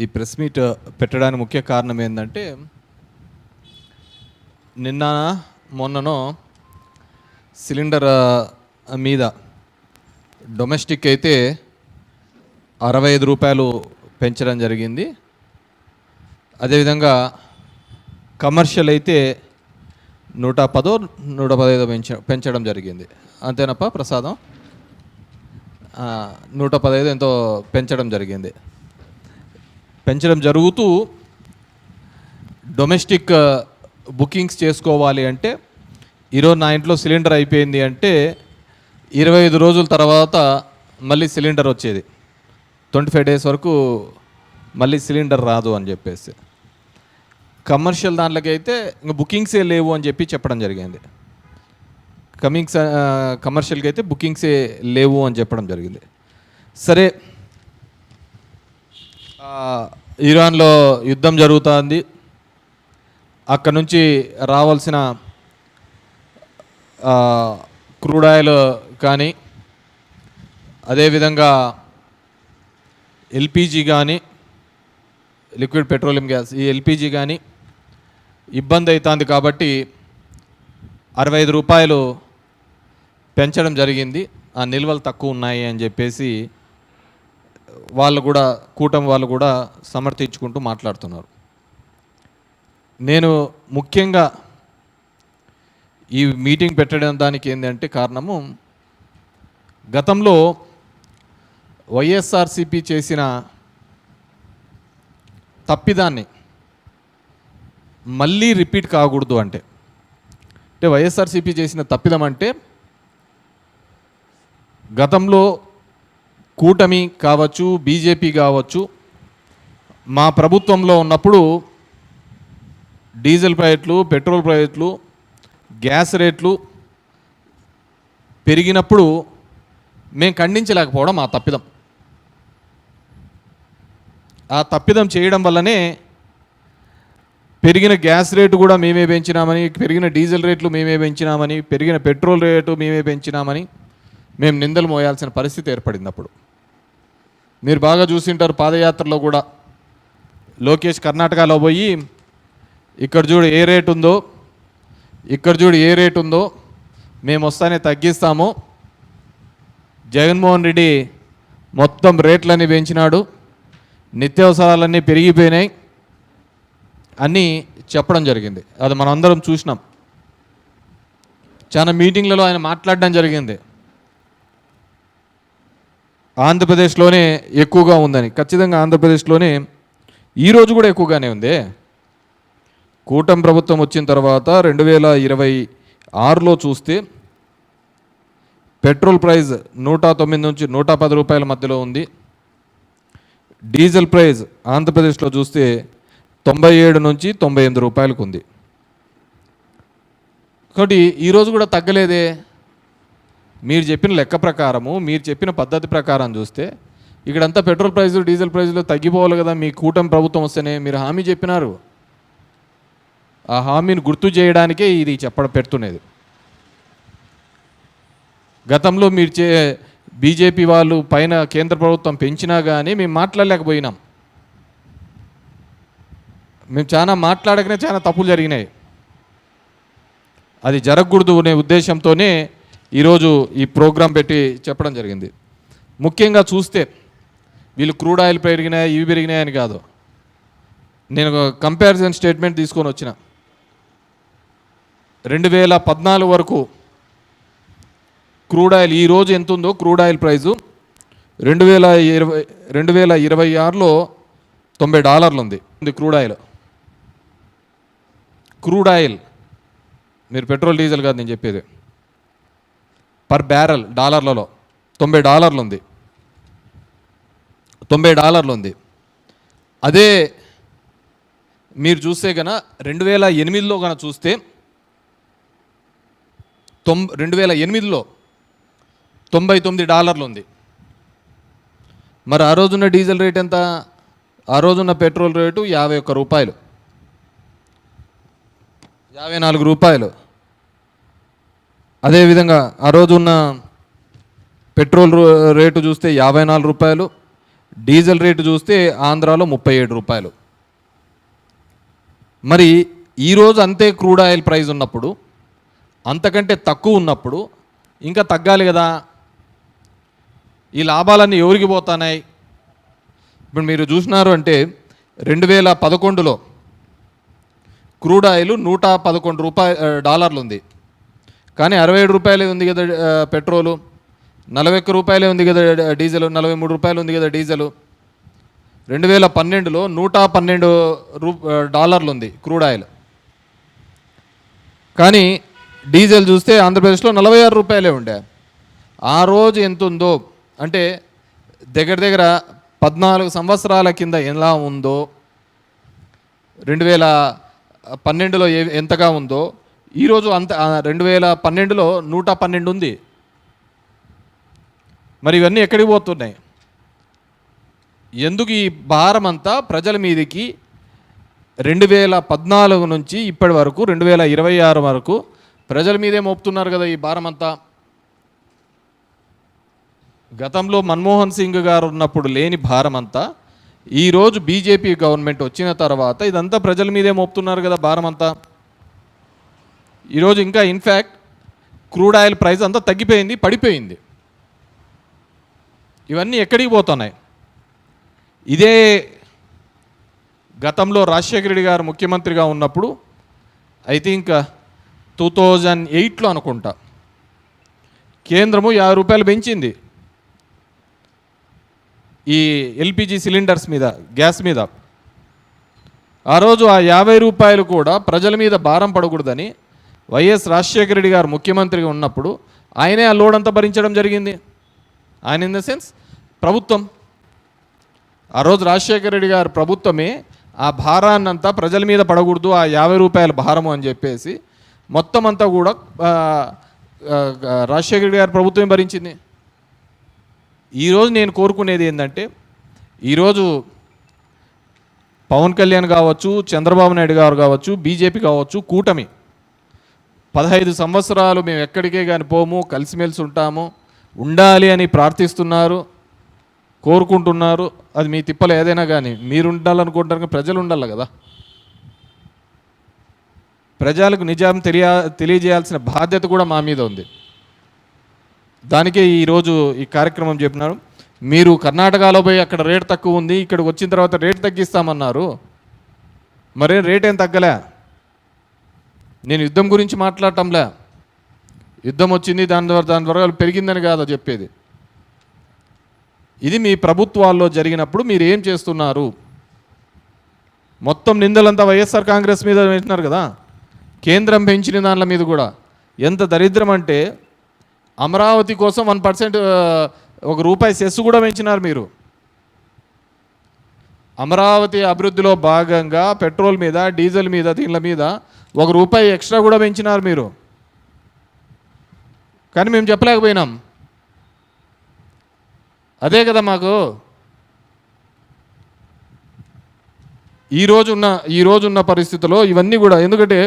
ఈ press meet పెట్టడానికి ముఖ్య కారణం ఏంటంటే, నిన్న మొన్ననో సిలిండర్ మీద డొమెస్టిక్ అయితే 65 రూపాయలు పెంచడం జరిగింది. అదేవిధంగా కమర్షియల్ అయితే 115 పెంచడం జరిగింది. అంతేనప్ప ప్రసాదం? 115 ఎంతో పెంచడం జరిగింది. పెంచడం జరుగుతూ డొమెస్టిక్ బుకింగ్స్ చేసుకోవాలి అంటే, ఈరోజు నా ఇంట్లో సిలిండర్ అయిపోయింది అంటే 25 రోజుల తర్వాత మళ్ళీ సిలిండర్ వచ్చేది. 25 డేస్ వరకు మళ్ళీ సిలిండర్ రాదు అని చెప్పేసి. కమర్షియల్ దాంట్లోకి అయితే ఇంకా బుకింగ్సే లేవు అని చెప్పడం జరిగింది. కమర్షియల్కి అయితే బుకింగ్సే లేవు అని చెప్పడం జరిగింది. సరే, ఇరాన్లో యుద్ధం జరుగుతుంది. అక్కడ నుంచి రావాల్సిన క్రూడ్ ఆయిల్ కానీ, అదేవిధంగా ఎల్పిజి కానీ, లిక్విడ్ పెట్రోలియం గ్యాస్, ఈ ఎల్పిజి కానీ ఇబ్బంది అవుతుంది కాబట్టి 65 రూపాయలు పెంచడం జరిగింది. ఆ నిల్వలు తక్కువ ఉన్నాయి అని చెప్పేసి వాళ్ళు కూడా, కూటమి వాళ్ళు కూడా సమర్థించుకుంటూ మాట్లాడుతున్నారు. నేను ముఖ్యంగా ఈ మీటింగ్ పెట్టడం దానికి ఏంటంటే కారణము, గతంలో వైఎస్ఆర్సిపి చేసిన తప్పిదాన్ని మళ్ళీ రిపీట్ కాకూడదు అంటే వైఎస్ఆర్సిపి చేసిన తప్పిదం అంటే, గతంలో కూటమి కావచ్చు, బీజేపీ కావచ్చు, మా ప్రభుత్వంలో ఉన్నప్పుడు డీజిల్ రేట్లు, పెట్రోల్ రేట్లు, గ్యాస్ రేట్లు పెరిగినప్పుడు మేము ఖండించలేకపోవడం ఆ తప్పిదం. ఆ తప్పిదం చేయడం వల్లనే పెరిగిన గ్యాస్ రేటు కూడా మేమే పెంచినామని, పెరిగిన డీజిల్ రేట్లు మేమే పెంచినామని, పెరిగిన పెట్రోల్ రేటు మేమే పెంచినామని మేము నిందలు మోయాల్సిన పరిస్థితి ఏర్పడింది. అప్పుడు మీరు బాగా చూసింటారు, పాదయాత్రలో కూడా లోకేష్ కర్ణాటకలో పోయి, ఇక్కడ చూడు ఏ రేటు ఉందో, ఇక్కడ చూడు ఏ రేటు ఉందో, మేము వస్తానే తగ్గిస్తాము, జగన్మోహన్ రెడ్డి మొత్తం రేట్లన్నీ పెంచినాడు, నిత్యావసరాలన్నీ పెరిగిపోయినాయి అని చెప్పడం జరిగింది. అది మనం అందరం చూసినాం. చాలా మీటింగ్లలో ఆయన మాట్లాడడం జరిగింది, ఆంధ్రప్రదేశ్లోనే ఎక్కువగా ఉందని. ఖచ్చితంగా ఆంధ్రప్రదేశ్లోనే ఈరోజు కూడా ఎక్కువగానే ఉంది. కూటమి ప్రభుత్వం వచ్చిన తర్వాత 2026లో చూస్తే పెట్రోల్ ప్రైస్ 109 నుంచి 110 రూపాయల మధ్యలో ఉంది. డీజిల్ ప్రైస్ ఆంధ్రప్రదేశ్లో చూస్తే 97 నుంచి 98 రూపాయలకు ఉంది. కాబట్టి ఈరోజు కూడా తగ్గలేదే. మీరు చెప్పిన లెక్క ప్రకారము, మీరు చెప్పిన పద్ధతి ప్రకారం చూస్తే ఇక్కడంతా పెట్రోల్ ప్రైజు, డీజిల్ ప్రైజులు తగ్గిపోవాలి కదా మీ కూటమి ప్రభుత్వం వస్తేనే. మీరు హామీ చెప్పినారు, ఆ హామీని గుర్తు చేయడానికే ఇది పెడుతున్నది. గతంలో మీరు బీజేపీ వాళ్ళు పైన కేంద్ర ప్రభుత్వం పెంచినా కానీ మేము మాట్లాడలేకపోయినాం. మేము చాలా మాట్లాడకనే చాలా తప్పులు జరిగినాయి. అది జరగకూడదు అనే ఉద్దేశంతోనే ఈరోజు ఈ ప్రోగ్రాం పెట్టి చెప్పడం జరిగింది. ముఖ్యంగా చూస్తే వీళ్ళు క్రూడ్ ఆయిల్ పెరిగినాయి, ఇవి పెరిగినాయని కాదు, నేను కంపారిజన్ స్టేట్మెంట్ తీసుకొని వచ్చిన. 2014 వరకు క్రూడ్ ఆయిల్ ఈరోజు ఎంత ఉందో క్రూడ్ ఆయిల్ ప్రైజు 2026లో $90 ఉంది క్రూడ్ ఆయిల్. మీరు పెట్రోల్ డీజిల్ కాదు నేను చెప్పేది, పర్ బ్యారెల్ డాలర్లలో $90 ఉంది. $90 ఉంది. అదే మీరు చూస్తే కనుక 2008లో కనుక చూస్తే 2008లో $99 ఉంది. మరి ఆ రోజున్న డీజిల్ రేట్ ఎంత? ఆ రోజున్న పెట్రోల్ రేటు 51 రూపాయలు, 54 రూపాయలు. అదేవిధంగా ఆ రోజున్న పెట్రోల్ రేటు చూస్తే 54 రూపాయలు, డీజిల్ రేటు చూస్తే ఆంధ్రాలో 37 రూపాయలు. మరి ఈరోజు అంతే క్రూడ్ ఆయిల్ ప్రైస్ ఉన్నప్పుడు, అంతకంటే తక్కువ ఉన్నప్పుడు ఇంకా తగ్గాలి కదా. ఈ లాభాలన్నీ ఎవరికి పోతున్నాయి? ఇప్పుడు మీరు చూసినారు అంటే 2011లో క్రూడ్ ఆయిల్ $111 ఉంది, కానీ 67 రూపాయలే ఉంది కదా పెట్రోలు, 41 రూపాయలే ఉంది కదా డీజిల్, 43 రూపాయలు ఉంది కదా డీజిల్. 2012లో $112 ఉంది క్రూడ్ ఆయిల్, కానీ డీజిల్ చూస్తే ఆంధ్రప్రదేశ్లో 46 రూపాయలే ఉండే. ఆ రోజు ఎంత ఉందో అంటే దగ్గర దగ్గర 14 సంవత్సరాల కింద ఎలా ఉందో, 2012లో ఎంతగా ఉందో ఈరోజు అంత 2012లో 112 ఉంది. మరి ఇవన్నీ ఎక్కడికి పోతున్నాయి? ఎందుకు ఈ భారం అంతా ప్రజల మీదకి 2014 నుంచి ఇప్పటి వరకు 2026 వరకు ప్రజల మీదే మోపుతున్నారు కదా ఈ భారం అంతా. గతంలో మన్మోహన్ సింగ్ గారు ఉన్నప్పుడు లేని భారం అంతా ఈరోజు బీజేపీ గవర్నమెంట్ వచ్చిన తర్వాత ఇదంతా ప్రజల మీదే మోపుతున్నారు కదా భారం అంతా. ఈరోజు ఇంకా ఇన్ఫ్యాక్ట్ క్రూడ్ ఆయిల్ ప్రైస్ అంతా తగ్గిపోయింది, పడిపోయింది. ఇవన్నీ ఎక్కడికి పోతున్నాయి? ఇదే గతంలో రాజశేఖర రెడ్డి గారు ముఖ్యమంత్రిగా ఉన్నప్పుడు ఐ థింక్ 2008లో అనుకుంటా కేంద్రము 50 రూపాయలు పెంచింది ఈ ఎల్పిజి సిలిండర్స్ మీద, గ్యాస్ మీద. ఆ రోజు ఆ 50 రూపాయలు కూడా ప్రజల మీద భారం పడకూడదని వైఎస్ రాజశేఖర రెడ్డి గారు ముఖ్యమంత్రిగా ఉన్నప్పుడు ఆయనే ఆ లోడ్ అంతా భరించడం జరిగింది. ఆయన ఇన్ ద సెన్స్ ప్రభుత్వం, ఆ రోజు రాజశేఖర రెడ్డి గారు ప్రభుత్వమే ఆ భారాన్నంతా ప్రజల మీద పడకూడదు, ఆ 50 రూపాయల భారము అని చెప్పేసి మొత్తం అంతా కూడా రాజశేఖర రెడ్డి గారి ప్రభుత్వమే భరించింది. ఈరోజు నేను కోరుకునేది ఏంటంటే, ఈరోజు పవన్ కళ్యాణ్ కావచ్చు, చంద్రబాబు నాయుడు గారు కావచ్చు, బీజేపీ కావచ్చు, కూటమి 15 సంవత్సరాలు మేము ఎక్కడికే కానీ పోము, కలిసిమెలిసి ఉంటాము, ఉండాలి అని ప్రార్థిస్తున్నారు, కోరుకుంటున్నారు. అది మీ తిప్పలు ఏదైనా కానీ మీరు ఉండాలనుకుంటారు, కానీ ప్రజలు ఉండాలి కదా. ప్రజలకు నిజం తెలియజేయాల్సిన బాధ్యత కూడా మా మీద ఉంది. దానికే ఈరోజు ఈ కార్యక్రమం చెప్పినారు. మీరు కర్ణాటకలో పోయి అక్కడ రేట్ తక్కువ ఉంది, ఇక్కడికి వచ్చిన తర్వాత రేట్ తగ్గిస్తామన్నారు, మరే రేట్ ఏం తగ్గలే. నేను యుద్ధం గురించి మాట్లాడటంలే, యుద్ధం వచ్చింది దాని ద్వారా పెరిగిందని కాదు చెప్పేది. ఇది మీ ప్రభుత్వాల్లో జరిగినప్పుడు మీరు ఏం చేస్తున్నారు? మొత్తం నిందలంతా వైఎస్ఆర్ కాంగ్రెస్ మీద పెట్టినారు కదా, కేంద్రం పెంచిన దానిల మీద కూడా. ఎంత దరిద్రం అంటే అమరావతి కోసం 1% ₹1 సెస్ కూడా పెంచినారు మీరు. అమరావతి అభివృద్ధిలో భాగంగా పెట్రోల్ మీద, డీజిల్ మీద, దీనిల మీద ₹1 ఎక్స్ట్రా కూడా పెంచినారు మీరు. కానీ మేము చెప్పలేకపోయినాం. అదే కదా మాకు ఈరోజున్న పరిస్థితుల్లో ఇవన్నీ కూడా. ఎందుకంటే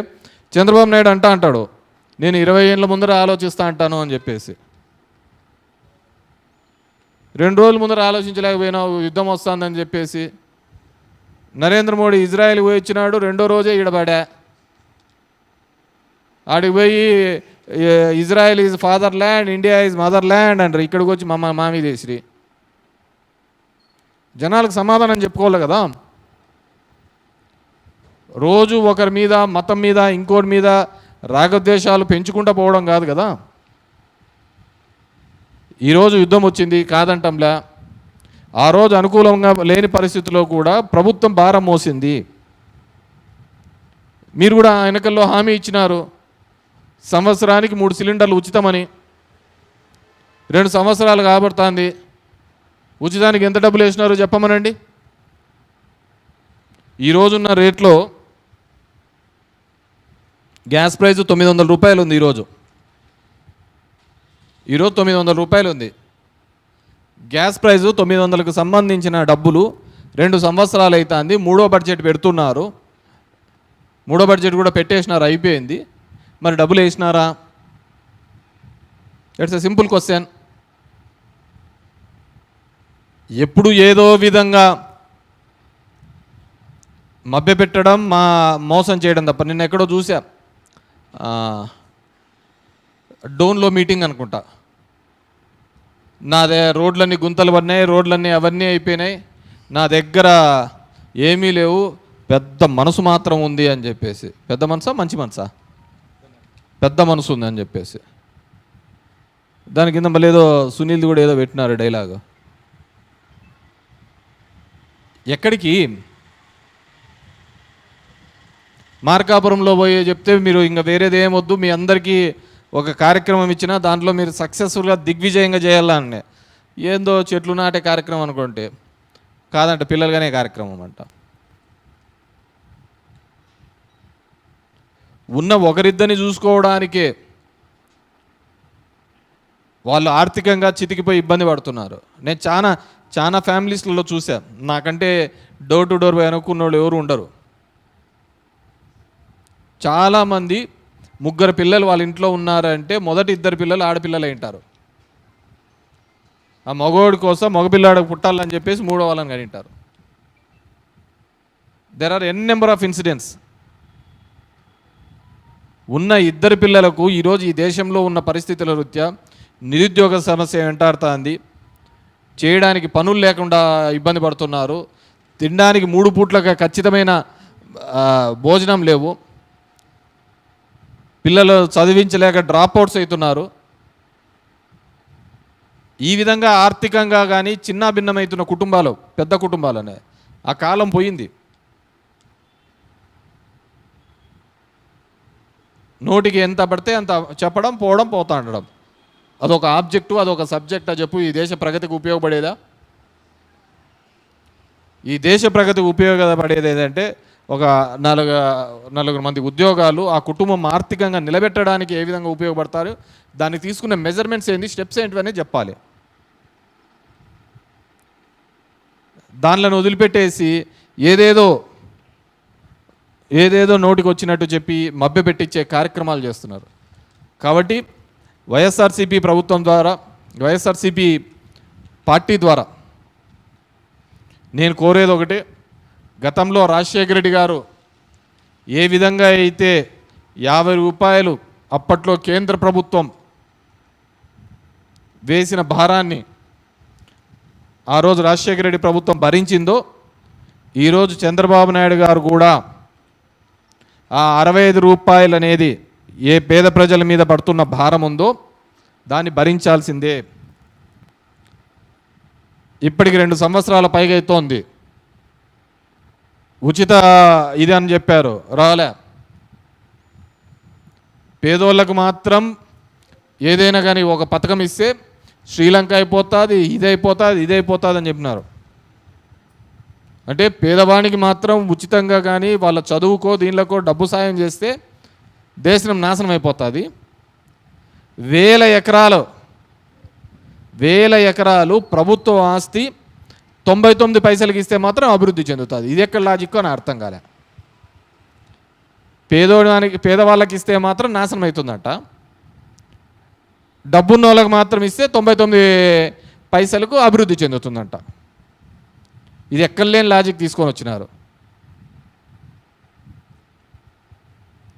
చంద్రబాబు నాయుడు అంటాడు, నేను 20 ఏళ్ళ ముందర ఆలోచిస్తా అంటాను అని చెప్పేసి. 2 రోజుల ముందర ఆలోచించలేకపోయినావు, యుద్ధం వస్తుందని చెప్పేసి. నరేంద్ర మోడీ ఇజ్రాయెల్ పోయి వచ్చినాడు, 2వ రోజే ఈడబడా. ఆడికి పోయి Israel is father land, India is mother land అంటారు. ఇక్కడికి వచ్చి మామీ దేశ్రీ. జనాలకు సమాధానం చెప్పుకోవాలి కదా. రోజు ఒకరి మీద, మతం మీద, ఇంకోటి మీద రాగద్వేషాలు పెంచుకుంటూ పోవడం కాదు కదా. ఈరోజు యుద్ధం వచ్చింది కాదంటంలా, ఆ రోజు అనుకూలంగా లేని పరిస్థితుల్లో కూడా ప్రభుత్వం భారం మోసింది. మీరు కూడా ఎన్నికల్లో హామీ ఇచ్చినారు, సంవత్సరానికి 3 సిలిండర్లు ఉచితమని. 2 సంవత్సరాలు కాబడుతుంది. ఉచితానికి ఎంత డబ్బులు వేసినారో చెప్పమనండి. ఈరోజున్న రేట్లో గ్యాస్ ప్రైస్ ₹900 ఉంది. ఈరోజు 900 ఉంది గ్యాస్ ప్రైజు. 900కు సంబంధించిన డబ్బులు 2 సంవత్సరాలు అవుతుంది. 3వ బడ్జెట్ పెడుతున్నారు, 3వ బడ్జెట్ కూడా పెట్టేసినారు, అయిపోయింది. మరి డబ్బులు వేసినారా? It's a simple question. ఎప్పుడు ఏదో విధంగా మభ్యపెట్టడం, మోసం చేయడం తప్ప. నిన్న ఎక్కడో చూసా, డోన్లో మీటింగ్ అనుకుంటా, నాదే రోడ్లన్నీ గుంతలు పడినాయి, రోడ్లన్నీ అవన్నీ అయిపోయినాయి, నా దగ్గర ఏమీ లేవు, పెద్ద మనసు మాత్రం ఉంది అని చెప్పేసి. పెద్ద మనసా మంచి మనసా? పెద్ద మనసు ఉంది అని చెప్పేసి. దాని కింద మళ్ళీ ఏదో సునీల్ది కూడా ఏదో పెట్టినారు డైలాగ్. ఎక్కడికి? మార్కాపురంలో పోయి చెప్తే మీరు ఇంకా వేరేది ఏమొద్దు, మీ అందరికీ ఒక కార్యక్రమం ఇచ్చినా దాంట్లో మీరు సక్సెస్ఫుల్గా దిగ్విజయంగా చేయాలని. ఏందో చెట్లు నాటే కార్యక్రమం అనుకుంటే కాదంట, పిల్లలుగానే కార్యక్రమం అంట. ఉన్న ఒకరిద్దరిని చూసుకోవడానికే వాళ్ళు ఆర్థికంగా చితికిపోయి ఇబ్బంది పడుతున్నారు. నేను చాలా ఫ్యామిలీస్లలో చూసా, నాకంటే డోర్ టు డోర్ పోయి అనుకున్న వాళ్ళు ఎవరు ఉండరు. చాలామంది ముగ్గురు పిల్లలు వాళ్ళ ఇంట్లో ఉన్నారంటే మొదటి 2 పిల్లలు ఆడపిల్లలు ఉంటారు. ఆ మగవాడి కోసం మగపిల్లాడికి పుట్టాలని చెప్పేసి 3వ వాళ్ళని కనింటారు. There are n number of incidents. ఉన్న 2 పిల్లలకు ఈరోజు ఈ దేశంలో ఉన్న పరిస్థితుల రీత్యా నిరుద్యోగ సమస్య వెంటాడుతుంది. చేయడానికి పనులు లేకుండా ఇబ్బంది పడుతున్నారు. తినడానికి 3 పూట్లకు ఖచ్చితమైన భోజనం లేవు. పిల్లలు చదివించలేక డ్రాప్ అవుట్స్ అవుతున్నారు. ఈ విధంగా ఆర్థికంగా కానీ చిన్న భిన్నమవుతున్న కుటుంబాలు, పెద్ద కుటుంబాలనే ఆ కాలం పోయింది. నోటికి ఎంత పడితే అంత చెప్పడం, పోవడం, పోతా ఉండడం, అదొక ఆబ్జెక్టు, అదొక సబ్జెక్టా చెప్పు? ఈ దేశ ప్రగతికి ఉపయోగపడేదా? ఈ దేశ ప్రగతికి ఉపయోగపడేది ఏదంటే ఒక 4 మంది ఉద్యోగాలు, ఆ కుటుంబం ఆర్థికంగా నిలబెట్టడానికి ఏ విధంగా ఉపయోగపడతారు, దానికి తీసుకునే మెజర్మెంట్స్ ఏంటి, స్టెప్స్ ఏంటివని చెప్పాలి. దానిలను వదిలిపెట్టేసి ఏదేదో నోటికి వచ్చినట్టు చెప్పి మభ్యపెట్టించే కార్యక్రమాలు చేస్తున్నారు. కాబట్టి వైఎస్ఆర్సీపీ ప్రభుత్వం ద్వారా, వైఎస్ఆర్సీపీ పార్టీ ద్వారా నేను కోరేది ఒకటే, గతంలో రాజశేఖర రెడ్డి గారు ఏ విధంగా అయితే 50 రూపాయలు అప్పట్లో కేంద్ర ప్రభుత్వం వేసిన భారాన్ని ఆ రోజు రాజశేఖర రెడ్డి ప్రభుత్వం భరించిందో, ఈరోజు చంద్రబాబు నాయుడు గారు కూడా ఆ 65 రూపాయలు అనేది ఏ పేద ప్రజల మీద పడుతున్న భారం ఉందో దాన్ని భరించాల్సిందే. ఇప్పటికి 2 సంవత్సరాల పైగా అవుతోంది. ఉచిత ఇది అని చెప్పారు, రాలే. పేదోళ్ళకు మాత్రం ఏదైనా కానీ ఒక పథకం ఇస్తే శ్రీలంక అయిపోతుంది, ఇదైపోతుంది అని చెప్పినారు. అంటే పేదవానికి మాత్రం ఉచితంగా కానీ వాళ్ళ చదువుకో దీనిలకో డబ్బు సాయం చేస్తే దేశం నాశనం అయిపోతుంది. వేల ఎకరాలు ప్రభుత్వ ఆస్తి 99 పైసలకి ఇస్తే మాత్రం అభివృద్ధి చెందుతుంది. ఇది ఎక్కడ లాజిక్ అని అర్థం కాలే. పేదవాళ్ళకి ఇస్తే మాత్రం నాశనం అవుతుందట, డబ్బున్న వాళ్ళకి మాత్రం ఇస్తే 99 పైసలకు అభివృద్ధి చెందుతుందంట. ఇది ఎక్కడ లేని లాజిక్ తీసుకొని వచ్చినారు.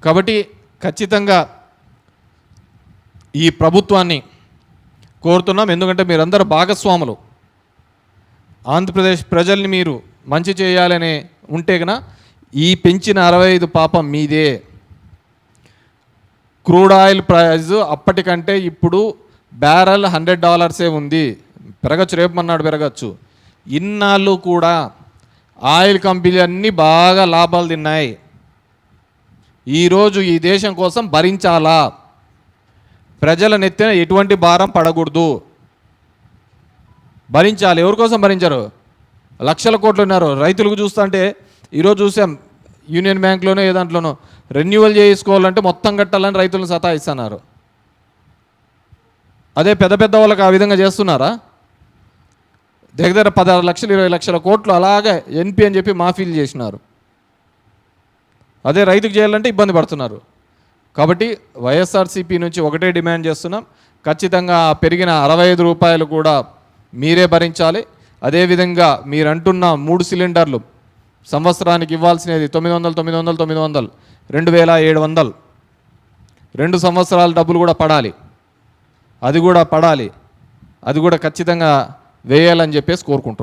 కాబట్టి ఖచ్చితంగా ఈ ప్రభుత్వాన్ని కోరుతున్నాం. ఎందుకంటే మీరందరూ భాగస్వాములు. ఆంధ్రప్రదేశ్ ప్రజల్ని మీరు మంచి చేయాలనే ఉంటే కనుక ఈ పెంచిన 65 పాపం మీదే. క్రూడ్ ఆయిల్ ప్రైజ్ అప్పటికంటే ఇప్పుడు బ్యారెల్ $100 ఉంది. పెరగచ్చు, రేపు మన్నాడు పెరగచ్చు. ఇన్నాళ్ళు కూడా ఆయిల్ కంపెనీలు అన్నీ బాగా లాభాలు తిన్నాయి. ఈరోజు ఈ దేశం కోసం భరించాలా, ప్రజల నెత్తిన ఎటువంటి భారం పడకూడదు, భరించాలి. ఎవరి కోసం భరించారు? లక్షల కోట్లు ఉన్నారు. రైతులకు చూస్తుంటే ఈరోజు చూసాం, యూనియన్ బ్యాంక్లోనో ఏ దాంట్లోనో రెన్యువల్ చేసుకోవాలంటే మొత్తం కట్టాలని రైతులను సతాయిస్తున్నారు. అదే పెద్ద వాళ్ళకి ఆ విధంగా చేస్తున్నారా? దగ్గర 16 లక్షలు 20 లక్షల కోట్లు అలాగే ఎన్పి అని చెప్పి మాఫీలు చేసినారు. అదే రైతుకు చేయాలంటే ఇబ్బంది పడుతున్నారు. కాబట్టి వైఎస్ఆర్సీపీ నుంచి ఒకటే డిమాండ్ చేస్తున్నాం, ఖచ్చితంగా పెరిగిన 65 రూపాయలు కూడా మీరే భరించాలి. అదేవిధంగా మీరు అంటున్న 3 సిలిండర్లు సంవత్సరానికి ఇవ్వాల్సినది 900 900 900 2700 2 సంవత్సరాల డబ్బులు కూడా పడాలి, అది కూడా ఖచ్చితంగా వేయాలని చెప్పేసి కోరుకుంటున్నాను.